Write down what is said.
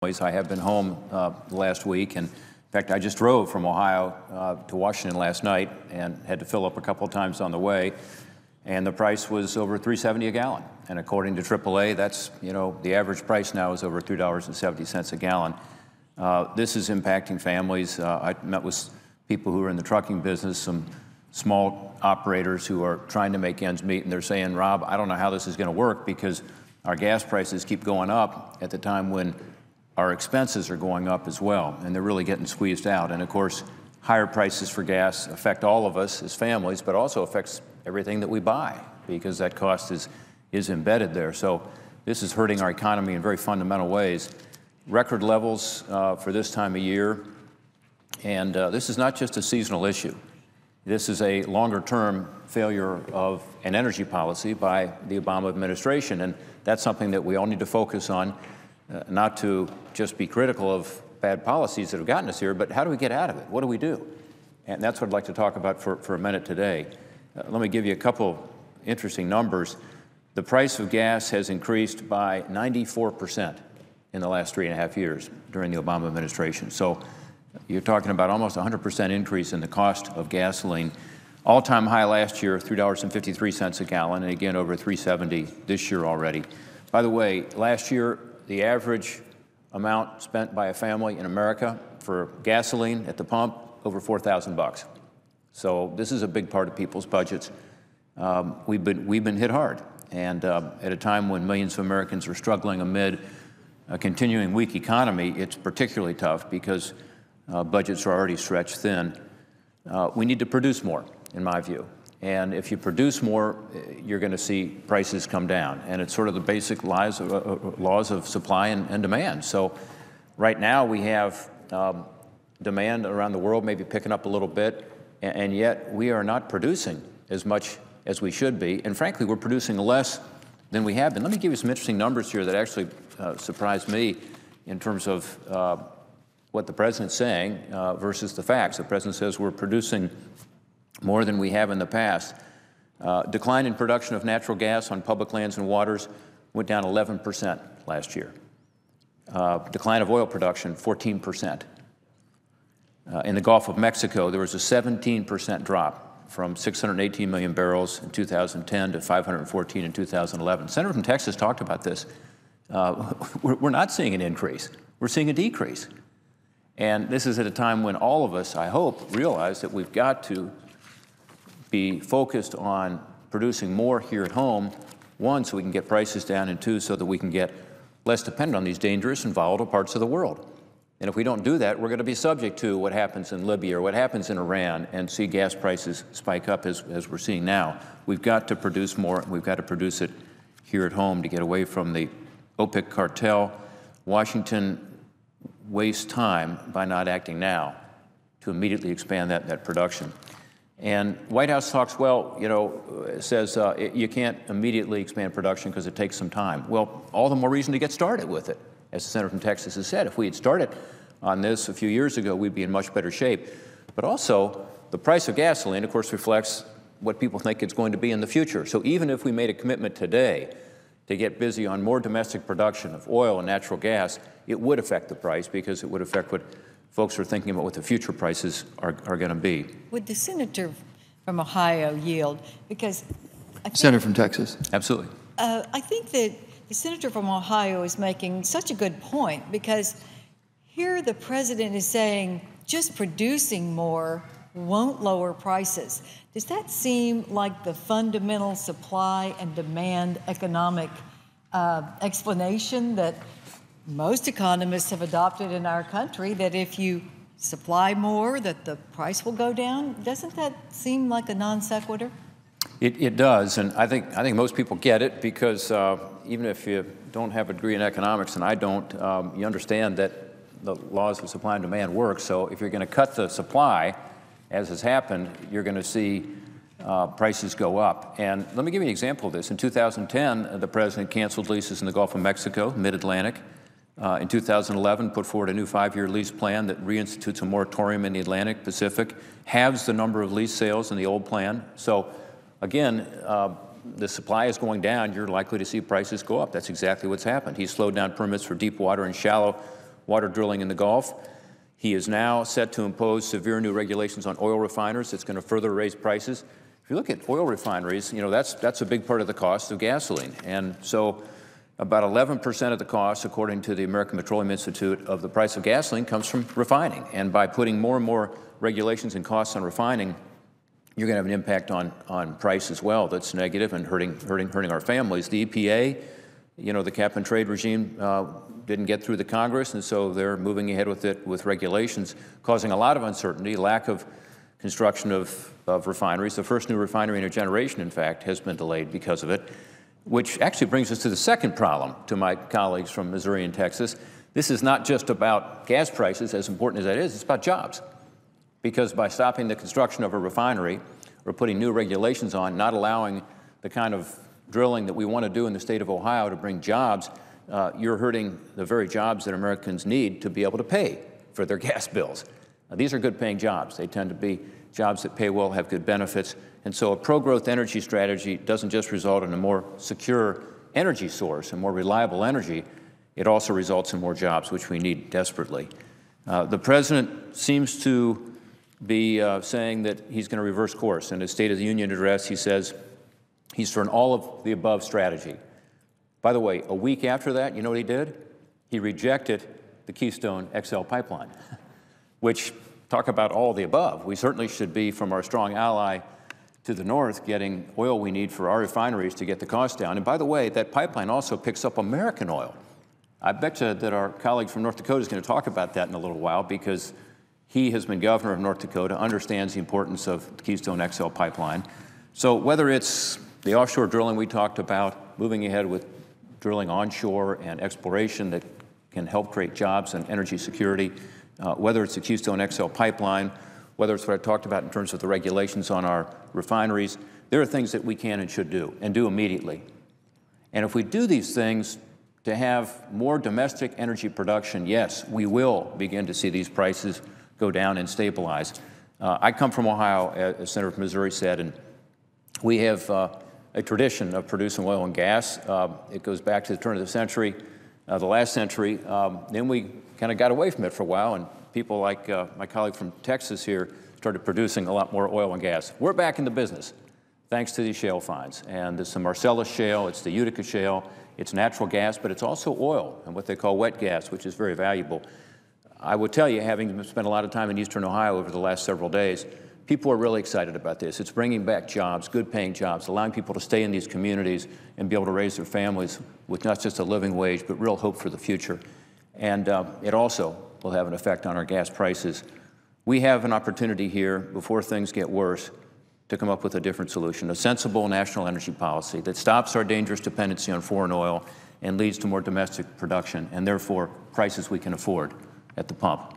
I have been home last week, and in fact, I just drove from Ohio to Washington last night and had to fill up a couple of times on the way, and the price was over $3.70 a gallon. And according to AAA, that's, the average price now is over $3.70 a gallon. This is impacting families. I met with people who are in the trucking business, some small operators who are trying to make ends meet, and they're saying, Rob, I don't know how this is going to work because our gas prices keep going up at the time when our expenses are going up as well, and they're really getting squeezed out. And of course, higher prices for gas affect all of us as families, but also affects everything that we buy because that cost is embedded there. So this is hurting our economy in very fundamental ways. Record levels for this time of year, and this is not just a seasonal issue. This is a longer-term failure of an energy policy by the Obama administration, and that's something that we all need to focus on. Not to just be critical of bad policies that have gotten us here, but how do we get out of it? What do we do? And that's what I'd like to talk about for a minute today. Let me give you a couple interesting numbers. The price of gas has increased by 94% in the last 3.5 years during the Obama administration. So you're talking about almost 100% increase in the cost of gasoline. All-time high last year, $3.53 a gallon, and again over $3.70 this year already. By the way, last year, the average amount spent by a family in America for gasoline at the pump, over $4,000. So this is a big part of people's budgets. We've been hit hard, and at a time when millions of Americans are struggling amid a continuing weak economy, it's particularly tough because budgets are already stretched thin. We need to produce more, in my view. And if you produce more, you're going to see prices come down. And it's sort of the basic laws of supply and demand. So right now we have demand around the world maybe picking up a little bit, and yet we are not producing as much as we should be. And frankly, we're producing less than we have been. Let me give you some interesting numbers here that actually surprised me in terms of what the president's saying versus the facts. The president says we're producing more than we have in the past. Decline in production of natural gas on public lands and waters went down 11% last year. Decline of oil production, 14%. In the Gulf of Mexico, there was a 17% drop from 618 million barrels in 2010 to 514 in 2011. Senator from Texas talked about this. We're not seeing an increase. We're seeing a decrease. And this is at a time when all of us, I hope, realize that we've got to be focused on producing more here at home, one, so we can get prices down, and two, so that we can get less dependent on these dangerous and volatile parts of the world. And if we don't do that, we're going to be subject to what happens in Libya or what happens in Iran and see gas prices spike up as we're seeing now. We've got to produce more, and we've got to produce it here at home to get away from the OPEC cartel. Washington wastes time by not acting now to immediately expand that production. And White House talks, well, says you can't immediately expand production because it takes some time. Well, all the more reason to get started with it. As the senator from Texas has said, if we had started on this a few years ago, we'd be in much better shape. But also, the price of gasoline, of course, reflects what people think it's going to be in the future. So even if we made a commitment today to get busy on more domestic production of oil and natural gas, it would affect the price because it would affect what folks are thinking about what the future prices are going to be. Would the senator from Ohio yield? Because Senator from Texas. Absolutely. I think that the senator from Ohio is making such a good point because here the president is saying just producing more won't lower prices. Does that seem like the fundamental supply and demand economic explanation that most economists have adopted in our country, that if you supply more, that the price will go down? Doesn't that seem like a non sequitur? It does, and I think most people get it because even if you don't have a degree in economics, and I don't, you understand that the laws of supply and demand work. So if you're going to cut the supply, as has happened, you're going to see prices go up. And let me give you an example of this. In 2010, the president canceled leases in the Gulf of Mexico, Mid-Atlantic. In 2011, put forward a new 5-year lease plan that reinstitutes a moratorium in the Atlantic Pacific, halves the number of lease sales in the old plan. So again, the supply is going down, you're likely to see prices go up. That's exactly what's happened. He slowed down permits for deep water and shallow water drilling in the Gulf. He is now set to impose severe new regulations on oil refiners. It's going to further raise prices. If you look at oil refineries, you know, that's a big part of the cost of gasoline. And so about 11% of the cost, according to the American Petroleum Institute, of the price of gasoline comes from refining. And by putting more and more regulations and costs on refining, you're going to have an impact on price as well that's negative and hurting our families. The EPA, you know, the cap and trade regime didn't get through the Congress, and so they're moving ahead with it with regulations, causing a lot of uncertainty, lack of construction of refineries. The first new refinery in a generation, in fact, has been delayed because of it, which actually brings us to the second problem to my colleagues from Missouri and Texas. This is not just about gas prices, as important as that is, it's about jobs. Because by stopping the construction of a refinery or putting new regulations on, not allowing the kind of drilling that we want to do in the state of Ohio to bring jobs, you're hurting the very jobs that Americans need to be able to pay for their gas bills. Now, these are good-paying jobs. They tend to be jobs that pay well, have good benefits. And so a pro-growth energy strategy doesn't just result in a more secure energy source and more reliable energy. It also results in more jobs, which we need desperately. The president seems to be saying that he's going to reverse course. In his State of the Union address, he says he's for an all-of-the-above strategy. By the way, a week after that, you know what he did? He rejected the Keystone XL pipeline, which, talk about all of the above. We certainly should be, from our strong ally to the north, getting oil we need for our refineries to get the cost down. And by the way, that pipeline also picks up American oil. I bet you that our colleague from North Dakota is going to talk about that in a little while, because he has been governor of North Dakota, understands the importance of the Keystone XL pipeline. So whether it's the offshore drilling we talked about, moving ahead with drilling onshore and exploration that can help create jobs and energy security, whether it's the Keystone XL pipeline, whether it's what I talked about in terms of the regulations on our refineries, there are things that we can and should do, and do immediately. And if we do these things to have more domestic energy production, yes, we will begin to see these prices go down and stabilize. I come from Ohio, as Senator from Missouri said, and we have a tradition of producing oil and gas. It goes back to the turn of the century, the last century. Then we kind of got away from it for a while, and people like my colleague from Texas here started producing a lot more oil and gas. We're back in the business, thanks to these shale finds. And there's the Marcellus shale, it's the Utica shale, it's natural gas, but it's also oil and what they call wet gas, which is very valuable. I would tell you, having spent a lot of time in eastern Ohio over the last several days, people are really excited about this. It's bringing back jobs, good-paying jobs, allowing people to stay in these communities and be able to raise their families with not just a living wage, but real hope for the future. And it also will have an effect on our gas prices. We have an opportunity here, before things get worse, to come up with a different solution, a sensible national energy policy that stops our dangerous dependency on foreign oil and leads to more domestic production, and therefore prices we can afford at the pump.